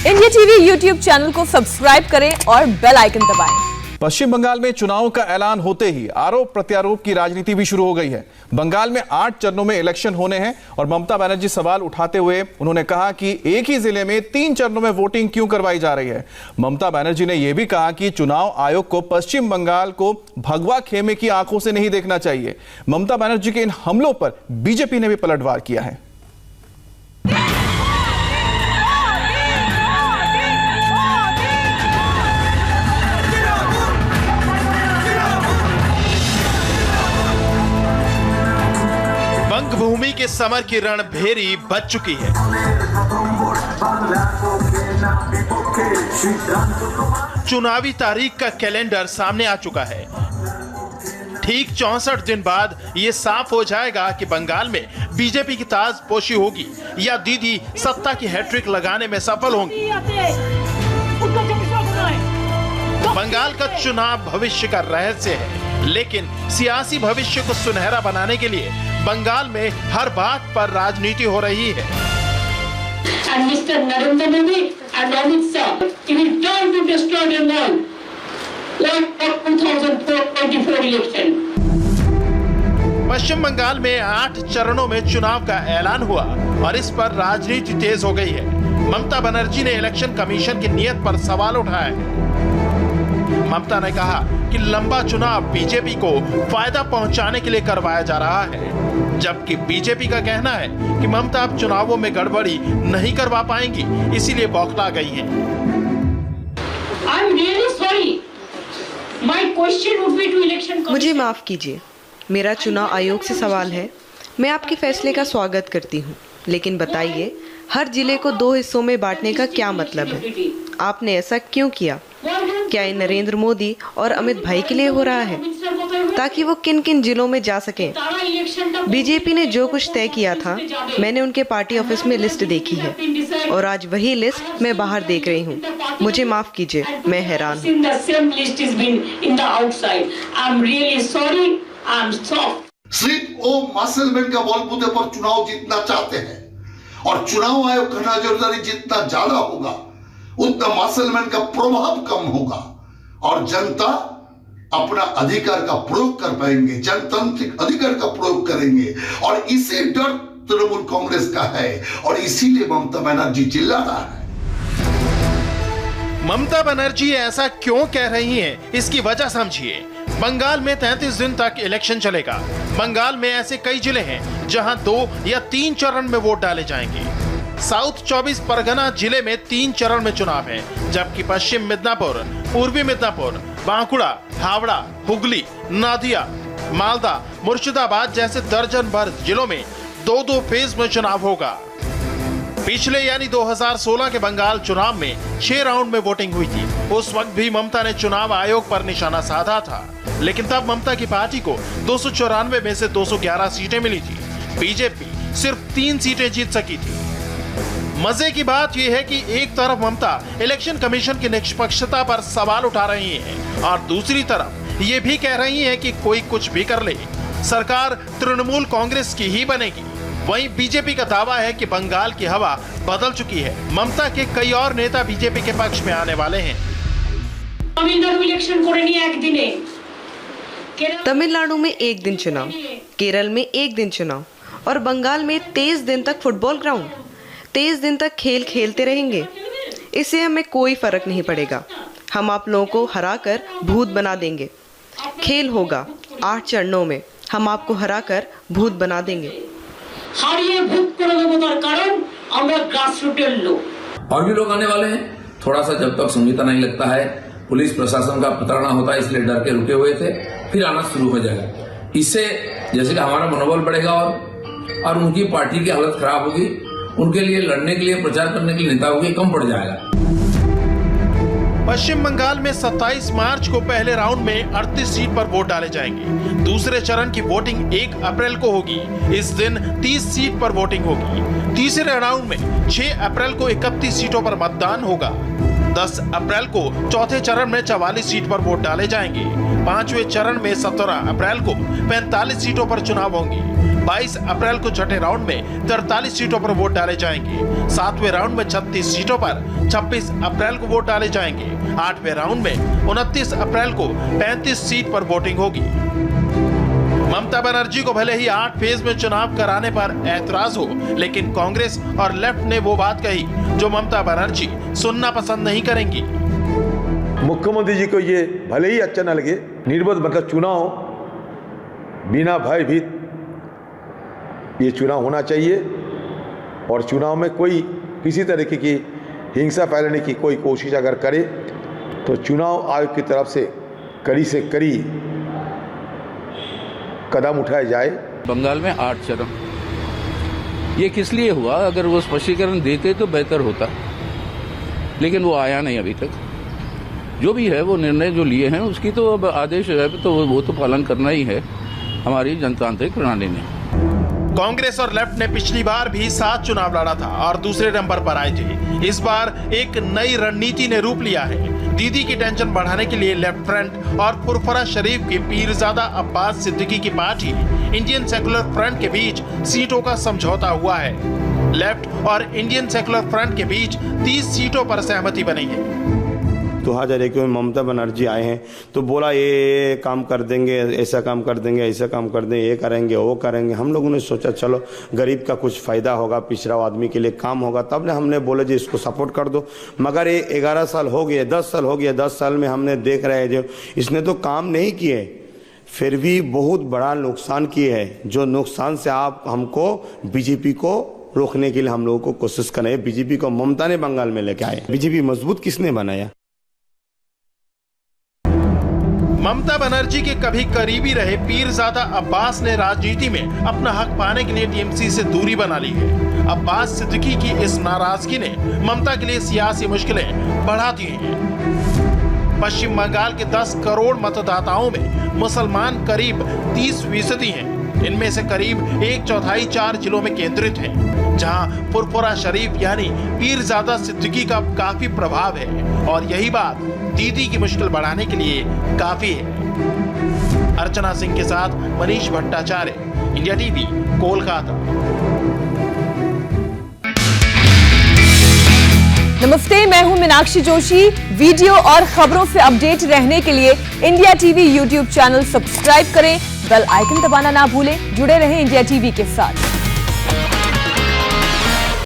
India TV YouTube channel को subscribe करें और बेल आइकन दबाएं। पश्चिम बंगाल में चुनाव का ऐलान होते ही आरोप प्रत्यारोप की राजनीति भी शुरू हो गई है। बंगाल में 8 चरणों में इलेक्शन होने हैं और ममता बनर्जी सवाल उठाते हुए उन्होंने कहा कि एक ही जिले में 3 चरणों में वोटिंग क्यों करवाई जा रही है। ममता बनर्जी ने यह भी कहा कि चुनाव आयोग को पश्चिम बंगाल को भगवा खेमे की आंखों से नहीं देखना चाहिए। ममता बनर्जी के इन हमलों पर बीजेपी ने भी पलटवार किया है। भूमि के समर की रणभेरी बज चुकी है। चुनावी तारीख का कैलेंडर सामने आ चुका है। ठीक 64 दिन बाद ये साफ हो जाएगा कि बंगाल में बीजेपी की ताजपोशी होगी या दीदी सत्ता की हैट्रिक लगाने में सफल होंगी। बंगाल का चुनाव भविष्य का रहस्य है, लेकिन सियासी भविष्य को सुनहरा बनाने के लिए बंगाल में हर बात पर राजनीति हो रही है। पश्चिम बंगाल में 8 चरणों में चुनाव का ऐलान हुआ और इस पर राजनीति तेज हो गई है। ममता बनर्जी ने इलेक्शन कमीशन की नीयत पर सवाल उठाया है। ममता ने कहा कि लंबा चुनाव बीजेपी को फायदा पहुंचाने के लिए करवाया जा रहा है, जबकि बीजेपी का कहना है कि ममता अब चुनावों में गड़बड़ी नहीं करवा पाएंगी, इसीलिए बौखला गई हैं। मुझे माफ कीजिए, मेरा चुनाव आयोग से सवाल है। मैं आपके फैसले का स्वागत करती हूँ, लेकिन बताइए हर जिले को 2 हिस्सों में बांटने का क्या मतलब है? आपने ऐसा क्यों किया? क्या ये नरेंद्र मोदी और अमित भाई के लिए हो रहा है, ताकि वो किन किन जिलों में जा सकें? बीजेपी ने जो कुछ तय किया था, मैंने उनके पार्टी ऑफिस में लिस्ट देखी है और आज वही लिस्ट मैं बाहर देख रही हूँ। मुझे माफ कीजिए, मैं हैरान हूँ। सिर्फ वो मसलमैन का बलबूते पर चुनाव जीतना चाहते हैं और चुनाव आयोग का नजरदारी जितना ज्यादा होगा उतना मसलमैन का प्रभाव कम होगा और जनता अपना अधिकार का प्रयोग कर पाएंगे, जनतांत्रिक अधिकार का प्रयोग करेंगे और इसे डर तृणमूल कांग्रेस का है और इसीलिए ममता बनर्जी चिल्ला रहा है। ममता बनर्जी ऐसा क्यों कह रही हैं, इसकी वजह समझिए। बंगाल में 33 दिन तक इलेक्शन चलेगा। बंगाल में ऐसे कई जिले हैं जहां 2 या 3 चरण में वोट डाले जाएंगे। साउथ 24 परगना जिले में 3 चरण में चुनाव है, जबकि पश्चिम मिदनापुर, पूर्वी मिदनापुर, बांकुड़ा, हावड़ा, हुगली, नादिया, मालदा, मुर्शिदाबाद जैसे दर्जन भर जिलों में 2-2 फेज में चुनाव होगा। पिछले यानी 2016 के बंगाल चुनाव में 6 राउंड में वोटिंग हुई थी। उस वक्त भी ममता ने चुनाव आयोग पर निशाना साधा था, लेकिन तब ममता की पार्टी को 294 में से 211 सीटें मिली थी। बीजेपी सिर्फ 3 सीटें जीत सकी थी। मजे की बात यह है कि एक तरफ ममता इलेक्शन कमीशन की निष्पक्षता पर सवाल उठा रही हैं और दूसरी तरफ ये भी कह रही हैं कि कोई कुछ भी कर ले, सरकार तृणमूल कांग्रेस की ही बनेगी। वहीं बीजेपी का दावा है कि बंगाल की हवा बदल चुकी है। ममता के कई और नेता बीजेपी के पक्ष में आने वाले हैं। तमिलनाडु में 1 दिन चुनाव, केरल में 1 दिन चुनाव और बंगाल में 23 दिन तक फुटबॉल ग्राउंड। 23 दिन तक खेल खेलते रहेंगे, इससे हमें कोई फर्क नहीं पड़ेगा। हम आप लोगों को हराकर भूत बना देंगे। खेल होगा 8 चरणों में, हम आपको हराकर भूत बना देंगे। और भी लोग आने वाले हैं। थोड़ा सा जब तक संहिता नहीं लगता है, पुलिस प्रशासन का प्रताड़ना होता है, इसलिए डर के रुके हुए थे, फिर आना शुरू हो जाएगा। इससे जैसे कि हमारा मनोबल बढ़ेगा और उनकी पार्टी की हालत खराब होगी, उनके लिए लड़ने के लिए, प्रचार करने के लिए नेताओं की कम पड़ जाएगा। पश्चिम बंगाल में 27 मार्च को पहले राउंड में 38 सीट पर वोट डाले जाएंगे। दूसरे चरण की वोटिंग 1 अप्रैल को होगी। इस दिन 30 सीट पर वोटिंग होगी। तीसरे राउंड में 6 अप्रैल को 31 सीटों पर मतदान होगा। 10 अप्रैल को चौथे चरण में 44 सीट पर वोट डाले जाएंगे। 5वें चरण में 17 अप्रैल को 45 सीटों पर चुनाव होंगे। 22 अप्रैल को छठे राउंड में 43 सीटों पर वोट डाले जाएंगे। 7वें राउंड में 36 सीटों पर 26 अप्रैल को वोट डाले जाएंगे। 8वें राउंड में 29 अप्रैल को 35 सीट पर वोटिंग होगी। ममता बनर्जी को भले ही 8 फेज में चुनाव कराने पर ऐतराज हो, लेकिन कांग्रेस और लेफ्ट ने वो बात कही जो ममता बनर्जी सुनना पसंद नहीं करेंगी। मुख्यमंत्री जी को ये भले ही अच्छा न लगे, निर्बोध मतलब चुनाव बिना भयभीत ये चुनाव होना चाहिए और चुनाव में कोई किसी तरीके की हिंसा फैलाने की कोई कोशिश अगर करे तो चुनाव आयोग की तरफ से कड़ी कदम उठाया जाए। बंगाल में 8 चरण, ये किस लिए हुआ? अगर वो स्पष्टीकरण देते तो बेहतर होता, लेकिन वो आया नहीं अभी तक। जो भी है वो निर्णय जो लिए हैं उसकी तो अब आदेश है तो वो तो पालन करना ही है हमारी जनतांत्रिक प्रणाली ने। कांग्रेस और लेफ्ट ने पिछली बार भी 7 चुनाव लड़ा था और दूसरे नंबर पर आए थे। इस बार एक नई रणनीति ने रूप लिया है। दीदी की टेंशन बढ़ाने के लिए लेफ्ट फ्रंट और फुरफुरा शरीफ के पीरजादा अब्बास सिद्दीकी की पार्टी इंडियन सेकुलर फ्रंट के बीच सीटों का समझौता हुआ है। लेफ्ट और इंडियन सेकुलर फ्रंट के बीच 30 सीटों पर सहमति बनी है। 2021 में ममता बनर्जी आए हैं तो बोला ये काम कर देंगे, ऐसा काम कर देंगे, ऐसा काम कर देंगे, ये करेंगे, वो करेंगे। हम लोगों ने सोचा चलो गरीब का कुछ फायदा होगा, पिछड़ा आदमी के लिए काम होगा, तब ने हमने बोले जी इसको सपोर्ट कर दो। मगर ये 11 साल हो गए, 10 साल हो गया, 10 साल में हमने देख रहे हैं जो इसने तो काम नहीं किए, फिर भी बहुत बड़ा नुकसान किए हैं। जो नुकसान से आप हमको बीजेपी को रोकने के लिए हम लोगों को कोशिश कर रहे हैं। बीजेपी को ममता ने बंगाल में लेके आए। बीजेपी मजबूत किसने बनाया? ममता बनर्जी के कभी करीबी रहे पीरजादा अब्बास ने राजनीति में अपना हक पाने के लिए टीएमसी से दूरी बना ली है। अब्बास सिद्दीकी की इस नाराजगी ने ममता के लिए सियासी मुश्किलें बढ़ा दी हैं। पश्चिम बंगाल के 10 करोड़ मतदाताओं में मुसलमान करीब 30% हैं। इनमें से करीब 1/4 4 जिलों में केंद्रित है, जहां फुरफुरा शरीफ यानी पीरजादा सिद्दीकी का काफी प्रभाव है और यही बात दीदी की मुश्किल बढ़ाने के लिए काफी है। अर्चना सिंह के साथ मनीष भट्टाचार्य, इंडिया टीवी, कोलकाता। नमस्ते, मैं हूं मीनाक्षी जोशी। वीडियो और खबरों से अपडेट रहने के लिए India TV YouTube channel subscribe करें, बेल आइकन दबाना ना भूलें। जुड़े रहें इंडिया टीवी के साथ।